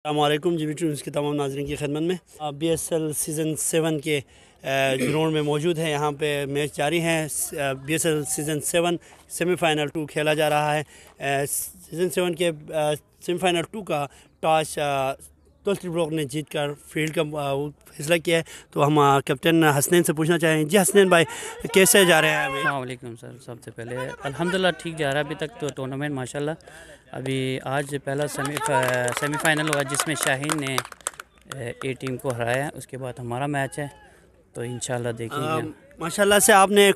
السلام علیکم G B T news کے تمام ناظرین کی خدمت میں بی ایس ایل سیزن 7 کے گراؤنڈ میں موجود ہے. یہاں پہ میچ جاری ہیں. B S L season 7 semi final 2 کھیلا جا رہا ہے. سیزن 7 کے سیمی فائنل 2 کا ٹاس تلتی بروک نے جیت کر فیلڈ کا فیصلہ کیا ہے. تو ہم کیپٹن حسنین سے پوچھنا چاہیں گے. جی حسنین بھائی, کیسے جا رہے ہیں ابھی؟ السلام علیکم سر. سب سے پہلے الحمدللہ ٹھیک جا رہا ہے ابھی تک تو ٹورنامنٹ ماشاءاللہ. ابھی آج پہلا سیمی فائنل ہوا جس میں شاہین نے اے ٹیم کو ہرایا. اس کے بعد ہمارا میچ ہے تو انشاءاللہ دیکھیں گے. ماشاءاللہ سے آپ نے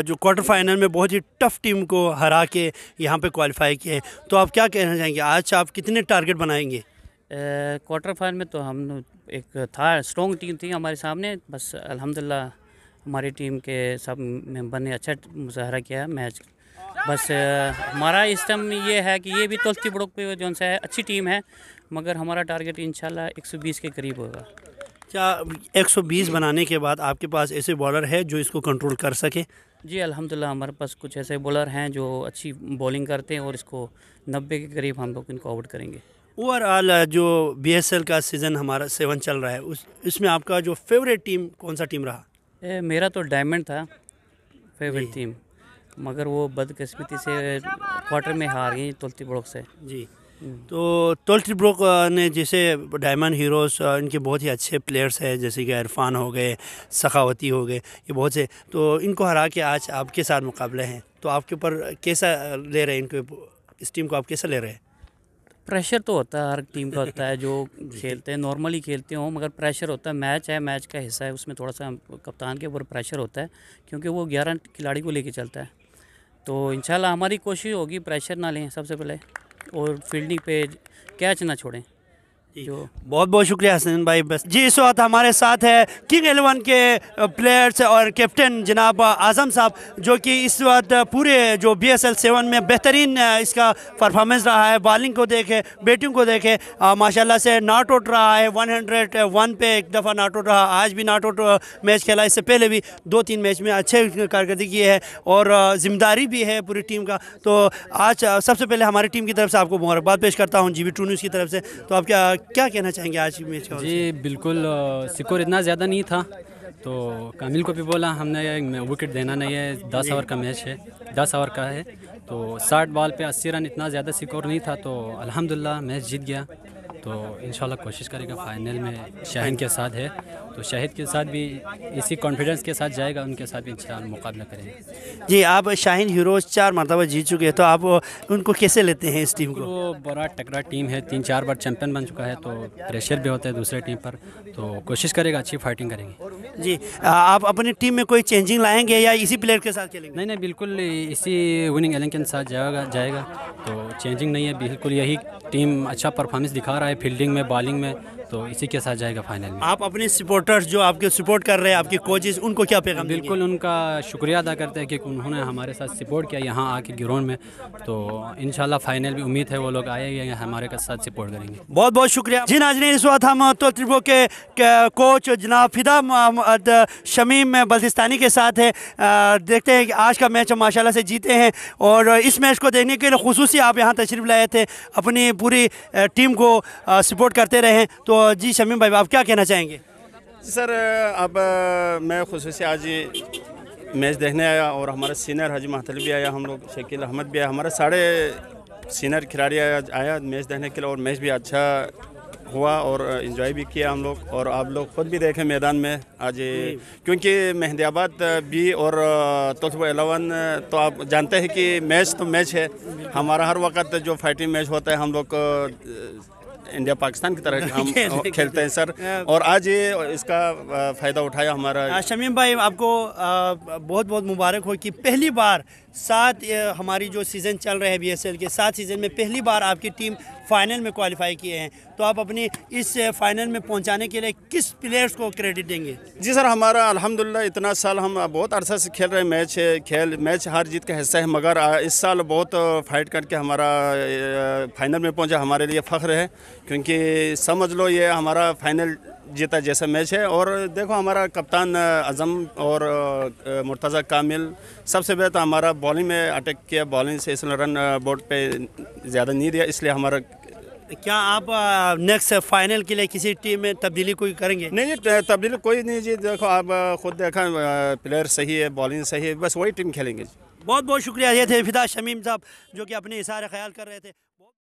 جو کوارٹر فائنل میں بہت ہی ٹف ٹیم کو ہرا کے یہاں پہ کوالیفائی کیے, تو آپ کیا کہنا چاہیں گے؟ آج آپ کتنے ٹارگٹ بنائیں گے؟ کوارٹر فائنل میں تو ہم ایک تھا اسٹرانگ ٹیم تھی ہمارے سامنے. بس الحمدللہ ہماری ٹیم کے سب ممبر نے اچھا مظاہرہ کیا میچ. بس ہمارا اس ٹائم یہ ہے کہ یہ بھی تلتی بڑوک پہ جو ہے اچھی ٹیم ہے, مگر ہمارا ٹارگٹ انشاءاللہ 120 کے قریب ہوگا. کیا 120 بنانے کے بعد آپ کے پاس ایسے بالر ہے جو اس کو کنٹرول کر سکے؟ جی الحمدللہ ہمارے پاس کچھ ایسے بالر ہیں جو اچھی بولنگ کرتے ہیں اور اس کو 90 کے قریب ہم لوگ ان کو آؤٹ کریں گے. اوور آل جو بی ایس ایل کا سیزن ہمارا 7 چل رہا ہے, اس میں آپ کا جو فیوریٹ ٹیم کون سا ٹیم رہا؟ میرا تو ڈائمنڈ تھا فیوریٹ ٹیم, مگر وہ بدقسمتی سے کوارٹر میں ہار گئی تلتی بڑوک سے. جی, تو تلتی بروک نے جیسے ڈائمنڈ ہیروز ان کے بہت ہی اچھے پلیئرز ہیں, جیسے کہ عرفان ہو گئے, سخاوتی ہو گئے, یہ بہت سے, تو ان کو ہرا کے آج آپ کے ساتھ مقابلے ہیں, تو آپ کے اوپر کیسا لے رہے ہیں ان کو, اس ٹیم کو آپ کیسا لے رہے ہیں؟ پریشر تو ہوتا ہے, ہر ٹیم کا ہوتا ہے جو کھیلتے ہیں نارملی کھیلتے ہوں, مگر پریشر ہوتا ہے. میچ ہے, میچ کا حصہ ہے, اس میں تھوڑا سا کپتان کے اوپر پریشر ہوتا ہے کیونکہ وہ 11 کھلاڑی کو لے کے چلتا ہے. تو انشاءاللہ ہماری کوشش ہوگی پریشر نہ لیں سب سے پہلے, اور فیلڈنگ پہ کیچ نہ چھوڑیں. جو بہت بہت شکریہ حسنین بھائی. بس جی, اس وقت ہمارے ساتھ ہے کنگ 11 کے پلیئرز اور کیپٹن جناب اعظم صاحب, جو کہ اس وقت پورے جو بی ایس ایل 7 میں بہترین اس کا پرفارمنس رہا ہے. بالنگ کو دیکھے, بیٹنگ کو دیکھے, ماشاءاللہ سے ناٹ آؤٹ رہا ہے. 101 پہ ایک دفعہ ناٹ آؤٹ رہا, آج بھی ناٹ آؤٹ میچ کھیلا. اس سے پہلے بھی 2-3 میچ میں اچھے کارکردگی کی ہے اور ذمہ داری بھی ہے پوری ٹیم کا. تو آج سب سے پہلے ہماری ٹیم کی طرف سے آپ کو مبارکباد پیش کرتا ہوں, جی بی ٹو نیوز کی طرف سے. تو آپ کیا کہنا چاہیں گے آج کی میچ کا؟ جی بالکل, سکور اتنا زیادہ نہیں تھا, تو کامل کو بھی بولا ہم نے وکٹ دینا نہیں ہے. 10 اوور کا میچ ہے, 10 اوور کا ہے, تو 60 بال پہ 80 رن, اتنا زیادہ سکور نہیں تھا. تو الحمدللہ میچ جیت گیا. تو انشاءاللہ کوشش کرے گا فائنل میں شاہین کے ساتھ ہے, تو شاہد کے ساتھ بھی اسی کانفیڈنس کے ساتھ جائے گا, ان کے ساتھ بھی انشاءاللہ مقابلہ کریں گے. جی, آپ شاہین ہیروز 4 مرتبہ جیت چکے ہیں, تو آپ ان کو کیسے لیتے ہیں اس ٹیم کو؟ وہ بڑا تکڑا ٹیم ہے, 3-4 بار چیمپئن بن چکا ہے, تو پریشر بھی ہوتا ہے دوسرے ٹیم پر, تو کوشش کرے گا اچھی فائٹنگ کریں گے. جی, آپ اپنی ٹیم میں کوئی چینجنگ لائیں گے یا اسی پلیئر کے ساتھ کھیلیں گے؟ نہیں بالکل اسی وننگ 11 کے ساتھ جائے گا, تو چینجنگ نہیں ہے, بالکل یہی ٹیم اچھا پرفارمنس دکھا رہا ہے فیلڈنگ میں, بالنگ میں, تو اسی کے ساتھ جائے گا فائنل میں. آپ اپنے سپورٹرز جو آپ کے سپورٹ کر رہے ہیں, آپ کے کوچز, ان کو کیا پیغام دیں گے؟ بالکل ان کا شکریہ ادا کرتے ہیں کہ انہوں نے ہمارے ساتھ سپورٹ کیا یہاں آ کے گراؤنڈ میں. تو انشاءاللہ فائنل بھی امید ہے وہ لوگ آئے گے ہمارے ساتھ سپورٹ کریں گے. بہت بہت شکریہ. جی ناظرین, اس وقت ہم تلتی بروک کے کوچ جناب فدا محمد شمیم بلتستانی کے ساتھ ہیں. دیکھتے ہیں کہ آج کا میچ ہم ماشاءاللہ سے جیتے ہیں, اور اس میچ کو دیکھنے کے لیے خصوصی آپ یہاں تشریف لائے تھے, اپنی پوری ٹیم کو سپورٹ کرتے رہے. تو جی شمیم بھائی, آپ کیا کہنا چاہیں گے؟ سر, اب میں خصوصی آج میچ دیکھنے آیا, اور ہمارا سینئر حاجی محتل بھی آیا, ہم لوگ شکیل احمد بھی آیا, ہمارے سارے سینئر کھلاڑی آیا میچ دیکھنے کے لیے, اور میچ بھی اچھا ہوا اور انجوائے بھی کیا ہم لوگ. اور آپ لوگ خود بھی دیکھیں میدان میں آج, کیونکہ مہندی آباد بھی اور تلتی بروک 11, تو آپ جانتے ہیں کہ میچ تو میچ ہے ہمارا. ہر وقت جو فائٹنگ میچ ہوتا ہے ہم لوگ انڈیا پاکستان کی طرح ہم کھیلتے ہیں سر, اور آج اس کا فائدہ اٹھایا ہمارا. شمیم بھائی, آپ کو بہت بہت مبارک ہو کہ پہلی بار 7 ہماری جو سیزن چل رہے ہیں بی ایس ایل کے 7 سیزن میں پہلی بار آپ کی ٹیم فائنل میں کوالیفائی کیے ہیں. تو آپ اپنی اس فائنل میں پہنچانے کے لیے کس پلیئرز کو کریڈٹ دیں گے؟ جی سر, ہمارا الحمدللہ اتنا سال ہم بہت عرصہ سے کھیل رہے ہیں میچ ہار جیت کا حصہ ہے, مگر اس سال بہت فائٹ کر کے ہمارا فائنل میں پہنچا. ہمارے لیے فخر ہے, کیونکہ سمجھ لو یہ ہمارا فائنل جیتا جیسا میچ ہے. اور دیکھو ہمارا کپتان اعظم اور مرتضیٰ کامل سب سے بہتر ہمارا بالنگ میں اٹیک کیا, بالنگ سے اس رن بورڈ پہ زیادہ نہیں دیا, اس لیے ہمارا کیا آپ نیکسٹ فائنل کے لیے کسی ٹیم میں تبدیلی کوئی کریں گے؟ نہیں جی تبدیلی کوئی نہیں جی، دیکھو آپ خود دیکھا پلیئر صحیح ہے، بالنگ صحیح ہے، بس وہی ٹیم کھیلیں گے جی۔ بہت بہت شکریہ، یہ تھے فدا شمیم صاحب جو کہ اپنے اظہار خیال کر رہے تھے۔